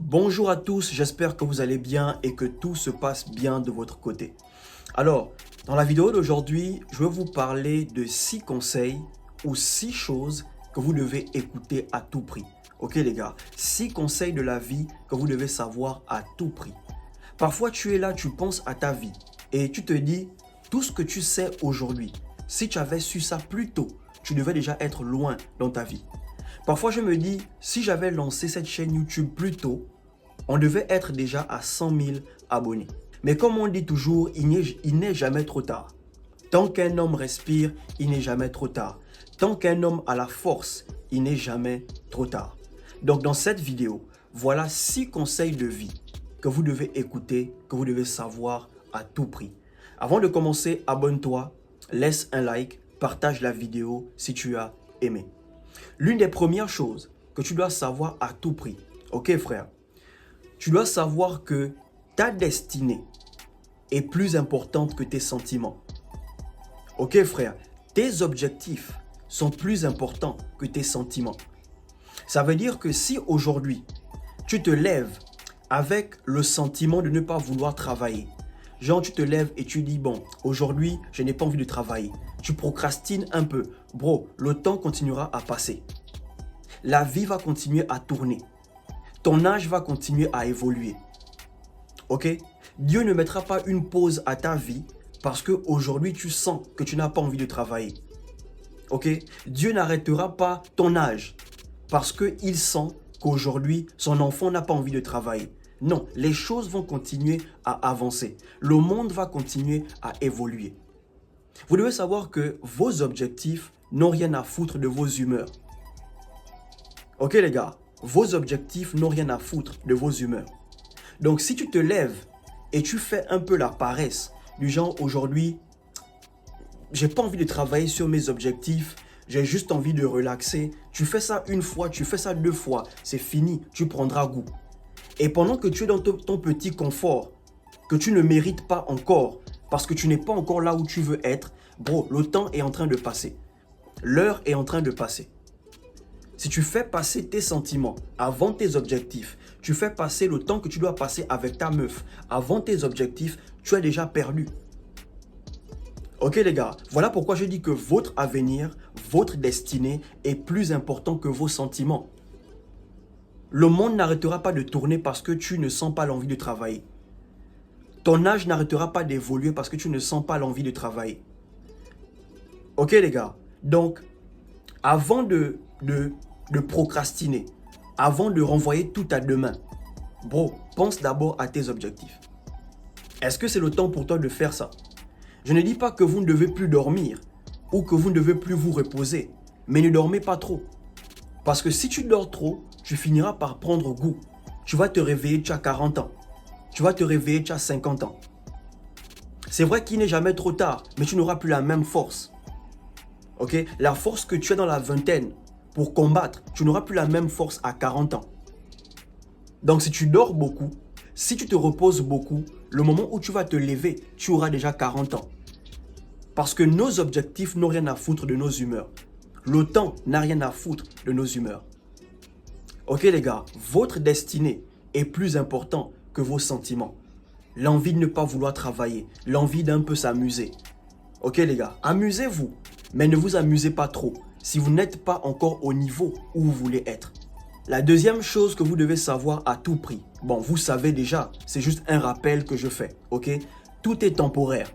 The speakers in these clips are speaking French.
Bonjour à tous, j'espère que vous allez bien et que tout se passe bien de votre côté. Alors, dans la vidéo d'aujourd'hui, je vais vous parler de 6 conseils ou 6 choses que vous devez écouter à tout prix. Ok les gars, 6 conseils de la vie que vous devez savoir à tout prix. Parfois tu es là, tu penses à ta vie et tu te dis, tout ce que tu sais aujourd'hui, si tu avais su ça plus tôt, tu devais déjà être loin dans ta vie. Parfois, je me dis, si j'avais lancé cette chaîne YouTube plus tôt, on devait être déjà à 100 000 abonnés. Mais comme on dit toujours, il n'est jamais trop tard. Tant qu'un homme respire, il n'est jamais trop tard. Tant qu'un homme a la force, il n'est jamais trop tard. Donc dans cette vidéo, voilà 6 conseils de vie que vous devez écouter, que vous devez savoir à tout prix. Avant de commencer, abonne-toi, laisse un like, partage la vidéo si tu as aimé. L'une des premières choses que tu dois savoir à tout prix, ok frère, tu dois savoir que ta destinée est plus importante que tes sentiments. Ok frère, tes objectifs sont plus importants que tes sentiments. Ça veut dire que si aujourd'hui, tu te lèves avec le sentiment de ne pas vouloir travailler, genre tu te lèves et tu dis, bon, aujourd'hui, je n'ai pas envie de travailler. Tu procrastines un peu. Bro, le temps continuera à passer. La vie va continuer à tourner. Ton âge va continuer à évoluer. Ok? Dieu ne mettra pas une pause à ta vie parce qu'aujourd'hui tu sens que tu n'as pas envie de travailler. Ok? Dieu n'arrêtera pas ton âge parce qu'il sent qu'aujourd'hui son enfant n'a pas envie de travailler. Non, les choses vont continuer à avancer. Le monde va continuer à évoluer. Vous devez savoir que vos objectifs n'ont rien à foutre de vos humeurs. Ok les gars, vos objectifs n'ont rien à foutre de vos humeurs. Donc si tu te lèves et tu fais un peu la paresse, du genre aujourd'hui, j'ai pas envie de travailler sur mes objectifs, j'ai juste envie de relaxer. Tu fais ça une fois, tu fais ça deux fois, c'est fini, tu prendras goût. Et pendant que tu es dans ton petit confort, que tu ne mérites pas encore, parce que tu n'es pas encore là où tu veux être, bro, le temps est en train de passer. L'heure est en train de passer. Si tu fais passer tes sentiments avant tes objectifs, tu fais passer le temps que tu dois passer avec ta meuf avant tes objectifs, tu as déjà perdu. Ok les gars, voilà pourquoi je dis que votre avenir, votre destinée est plus important que vos sentiments. Le monde n'arrêtera pas de tourner parce que tu ne sens pas l'envie de travailler. Ton âge n'arrêtera pas d'évoluer parce que tu ne sens pas l'envie de travailler. Ok les gars, donc avant de procrastiner, avant de renvoyer tout à demain, bro, pense d'abord à tes objectifs. Est-ce que c'est le temps pour toi de faire ça? Je ne dis pas que vous ne devez plus dormir ou que vous ne devez plus vous reposer, mais ne dormez pas trop. Parce que si tu dors trop, tu finiras par prendre goût. Tu vas te réveiller, tu as 40 ans. Tu vas te réveiller, tu as 50 ans. C'est vrai qu'il n'est jamais trop tard, mais tu n'auras plus la même force. Ok? La force que tu as dans la vingtaine pour combattre, tu n'auras plus la même force à 40 ans. Donc si tu dors beaucoup, si tu te reposes beaucoup, le moment où tu vas te lever, tu auras déjà 40 ans. Parce que nos objectifs n'ont rien à foutre de nos humeurs. Le temps n'a rien à foutre de nos humeurs. Ok les gars, votre destinée est plus importante que vos sentiments. L'envie de ne pas vouloir travailler, l'envie d'un peu s'amuser. Ok les gars, amusez-vous, mais ne vous amusez pas trop si vous n'êtes pas encore au niveau où vous voulez être. La deuxième chose que vous devez savoir à tout prix, bon vous savez déjà, c'est juste un rappel que je fais, ok? Tout est temporaire.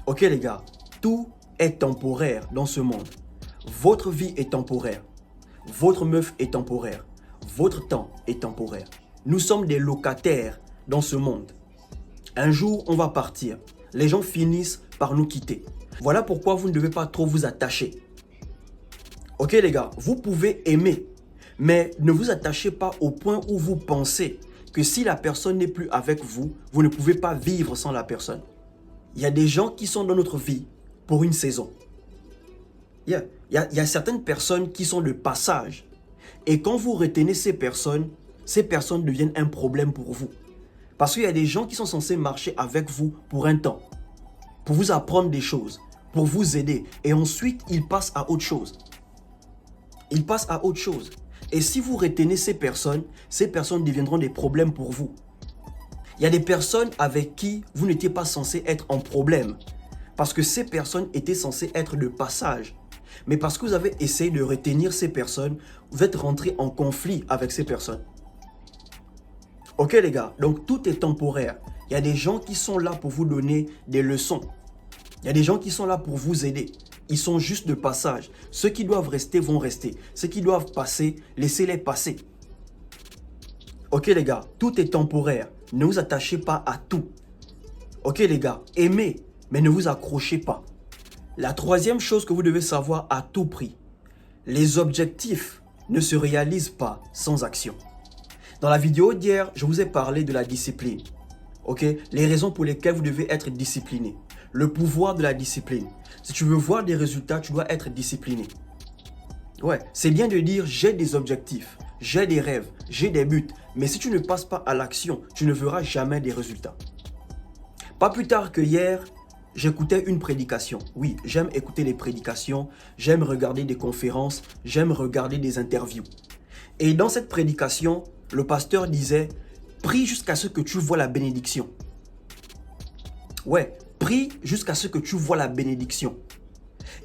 Ok les gars, tout est temporaire dans ce monde. Votre vie est temporaire. Votre meuf est temporaire. Votre temps est temporaire. Nous sommes des locataires dans ce monde. Un jour, on va partir. Les gens finissent par nous quitter. Voilà pourquoi vous ne devez pas trop vous attacher. Ok les gars, vous pouvez aimer, mais ne vous attachez pas au point où vous pensez que si la personne n'est plus avec vous, vous ne pouvez pas vivre sans la personne. Il y a des gens qui sont dans notre vie pour une saison. Il y a certaines personnes qui sont de passage. Et quand vous retenez ces personnes deviennent un problème pour vous. Parce qu'il y a des gens qui sont censés marcher avec vous pour un temps, pour vous apprendre des choses, pour vous aider. Et ensuite, ils passent à autre chose. Ils passent à autre chose. Et si vous retenez ces personnes deviendront des problèmes pour vous. Il y a des personnes avec qui vous n'étiez pas censé être en problème. Parce que ces personnes étaient censées être de passage. Mais parce que vous avez essayé de retenir ces personnes, vous êtes rentré en conflit avec ces personnes. Ok les gars, donc tout est temporaire. Il y a des gens qui sont là pour vous donner des leçons. Il y a des gens qui sont là pour vous aider. Ils sont juste de passage. Ceux qui doivent rester vont rester. Ceux qui doivent passer, laissez-les passer. Ok les gars, tout est temporaire. Ne vous attachez pas à tout. Ok les gars, aimez, mais ne vous accrochez pas. La troisième chose que vous devez savoir à tout prix, les objectifs ne se réalisent pas sans action. Dans la vidéo d'hier, je vous ai parlé de la discipline. Ok, les raisons pour lesquelles vous devez être discipliné. Le pouvoir de la discipline. Si tu veux voir des résultats, tu dois être discipliné. Ouais, c'est bien de dire j'ai des objectifs, j'ai des rêves, j'ai des buts. Mais si tu ne passes pas à l'action, tu ne verras jamais des résultats. Pas plus tard que hier, j'écoutais une prédication. Oui, j'aime écouter les prédications, j'aime regarder des conférences, j'aime regarder des interviews. Et dans cette prédication, le pasteur disait « Prie jusqu'à ce que tu vois la bénédiction ». Ouais, prie jusqu'à ce que tu vois la bénédiction.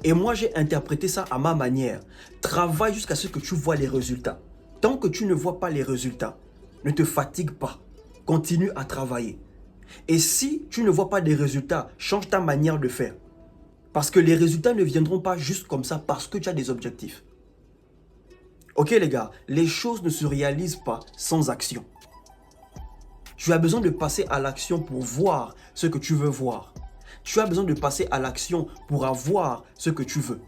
Et moi, j'ai interprété ça à ma manière. Travaille jusqu'à ce que tu vois les résultats. Tant que tu ne vois pas les résultats, ne te fatigue pas. Continue à travailler. Et si tu ne vois pas des résultats, change ta manière de faire. Parce que les résultats ne viendront pas juste comme ça parce que tu as des objectifs. Ok les gars, les choses ne se réalisent pas sans action. Tu as besoin de passer à l'action pour voir ce que tu veux voir. Tu as besoin de passer à l'action pour avoir ce que tu veux.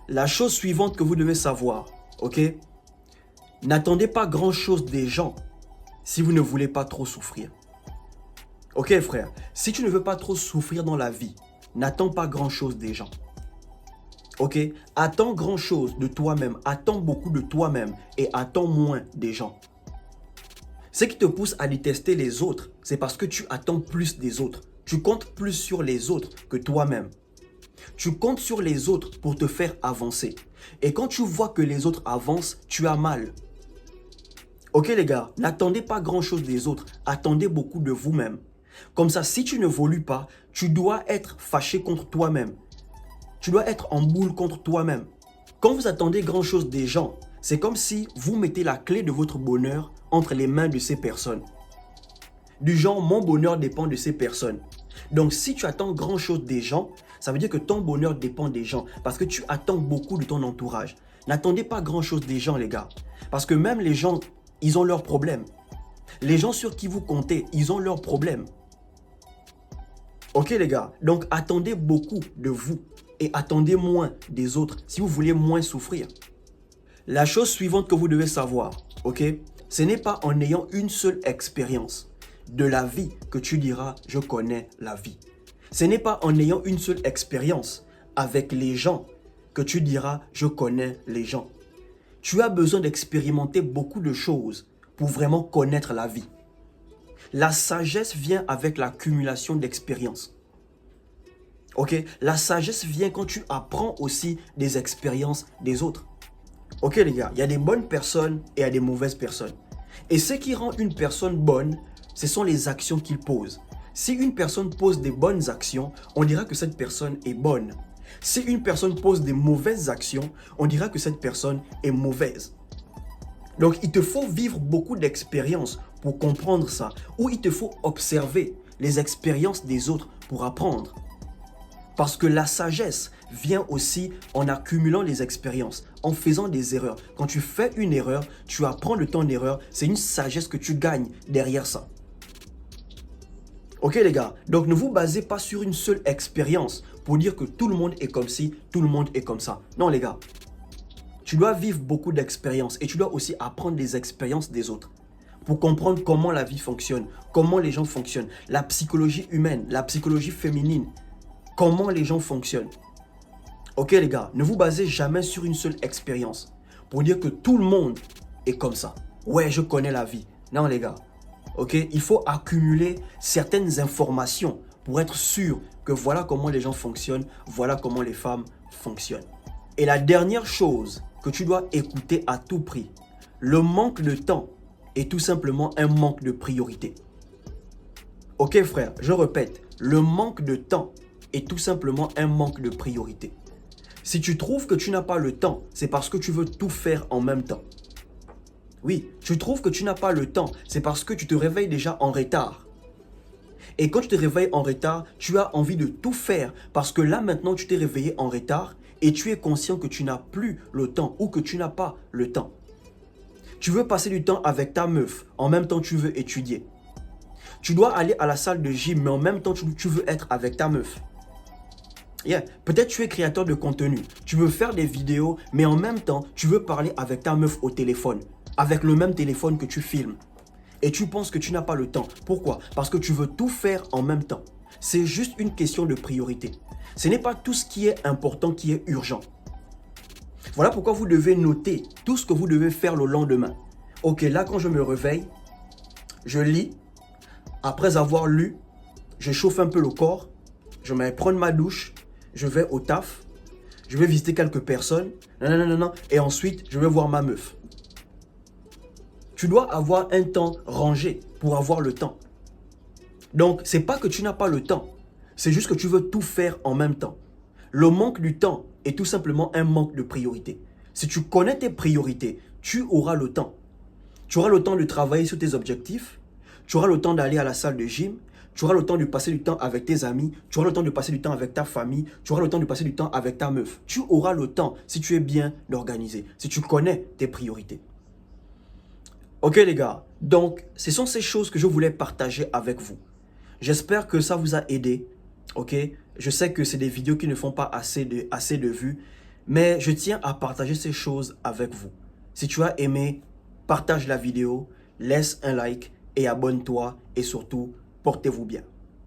La chose suivante que vous devez savoir, ok? N'attendez pas grand-chose des gens si vous ne voulez pas trop souffrir. Ok frère, si tu ne veux pas trop souffrir dans la vie, n'attends pas grand-chose des gens. Ok? Attends grand-chose de toi-même, attends beaucoup de toi-même et attends moins des gens. Ce qui te pousse à détester les autres, c'est parce que tu attends plus des autres. Tu comptes plus sur les autres que toi-même. Tu comptes sur les autres pour te faire avancer. Et quand tu vois que les autres avancent, tu as mal. Ok les gars, n'attendez pas grand-chose des autres, attendez beaucoup de vous-même. Comme ça, si tu n'évolues pas, tu dois être fâché contre toi-même. Tu dois être en boule contre toi-même. Quand vous attendez grand-chose des gens, c'est comme si vous mettez la clé de votre bonheur entre les mains de ces personnes. Du genre, mon bonheur dépend de ces personnes. Donc, si tu attends grand-chose des gens, ça veut dire que ton bonheur dépend des gens parce que tu attends beaucoup de ton entourage. N'attendez pas grand-chose des gens, les gars. Parce que même les gens, ils ont leurs problèmes. Les gens sur qui vous comptez, ils ont leurs problèmes. Ok, les gars. Donc, attendez beaucoup de vous et attendez moins des autres si vous voulez moins souffrir. La chose suivante que vous devez savoir, ok, ce n'est pas en ayant une seule expérience de la vie que tu diras « je connais la vie ». Ce n'est pas en ayant une seule expérience avec les gens que tu diras « je connais les gens ». Tu as besoin d'expérimenter beaucoup de choses pour vraiment connaître la vie. La sagesse vient avec l'accumulation d'expériences. Ok, la sagesse vient quand tu apprends aussi des expériences des autres. Ok les gars, il y a des bonnes personnes et il y a des mauvaises personnes. Et ce qui rend une personne bonne, ce sont les actions qu'il pose. Si une personne pose des bonnes actions, on dira que cette personne est bonne. Si une personne pose des mauvaises actions, on dira que cette personne est mauvaise. Donc il te faut vivre beaucoup d'expériences pour comprendre ça. Ou il te faut observer les expériences des autres pour apprendre. Parce que la sagesse vient aussi en accumulant les expériences, en faisant des erreurs. Quand tu fais une erreur, tu apprends de ton erreur. C'est une sagesse que tu gagnes derrière ça. Ok les gars, donc ne vous basez pas sur une seule expérience pour dire que tout le monde est comme ci, tout le monde est comme ça. Non les gars, tu dois vivre beaucoup d'expériences et tu dois aussi apprendre des expériences des autres pour comprendre comment la vie fonctionne, comment les gens fonctionnent, la psychologie humaine, la psychologie féminine, comment les gens fonctionnent. Ok les gars, ne vous basez jamais sur une seule expérience pour dire que tout le monde est comme ça. Ouais, je connais la vie. Non les gars, ok, il faut accumuler certaines informations pour être sûr que voilà comment les gens fonctionnent, voilà comment les femmes fonctionnent. Et la dernière chose que tu dois écouter à tout prix, Le manque de temps est tout simplement un manque de priorité. Ok frère, je répète, le manque de temps est tout simplement un manque de priorité. Si tu trouves que tu n'as pas le temps, c'est parce que tu veux tout faire en même temps. Oui, tu trouves que tu n'as pas le temps, c'est parce que tu te réveilles déjà en retard. Et quand tu te réveilles en retard, tu as envie de tout faire parce que là maintenant tu t'es réveillé en retard et tu es conscient que tu n'as plus le temps ou que tu n'as pas le temps. Tu veux passer du temps avec ta meuf, en même temps tu veux étudier. Tu dois aller à la salle de gym, mais en même temps tu veux être avec ta meuf. Yeah. Peut-être tu es créateur de contenu, tu veux faire des vidéos, mais en même temps tu veux parler avec ta meuf au téléphone, avec le même téléphone que tu filmes. Et tu penses que tu n'as pas le temps. Pourquoi? Parce que tu veux tout faire en même temps. C'est juste une question de priorité. Ce n'est pas tout ce qui est important qui est urgent. Voilà pourquoi vous devez noter tout ce que vous devez faire le lendemain. Ok, là quand je me réveille, je lis. Après avoir lu, je chauffe un peu le corps. Je vais prendre ma douche. Je vais au taf. Je vais visiter quelques personnes. Non. Et ensuite, je vais voir ma meuf. Tu dois avoir un temps rangé pour avoir le temps. Donc, c'est pas que tu n'as pas le temps. C'est juste que tu veux tout faire en même temps. Le manque du temps est tout simplement un manque de priorité. Si tu connais tes priorités, tu auras le temps. Tu auras le temps de travailler sur tes objectifs. Tu auras le temps d'aller à la salle de gym. Tu auras le temps de passer du temps avec tes amis. Tu auras le temps de passer du temps avec ta famille. Tu auras le temps de passer du temps avec ta meuf. Tu auras le temps si tu es bien organisé, si tu connais tes priorités. Ok les gars, donc ce sont ces choses que je voulais partager avec vous. J'espère que ça vous a aidé. Ok, je sais que c'est des vidéos qui ne font pas assez de vues, mais je tiens à partager ces choses avec vous. Si tu as aimé, partage la vidéo, laisse un like et abonne-toi et surtout, portez-vous bien.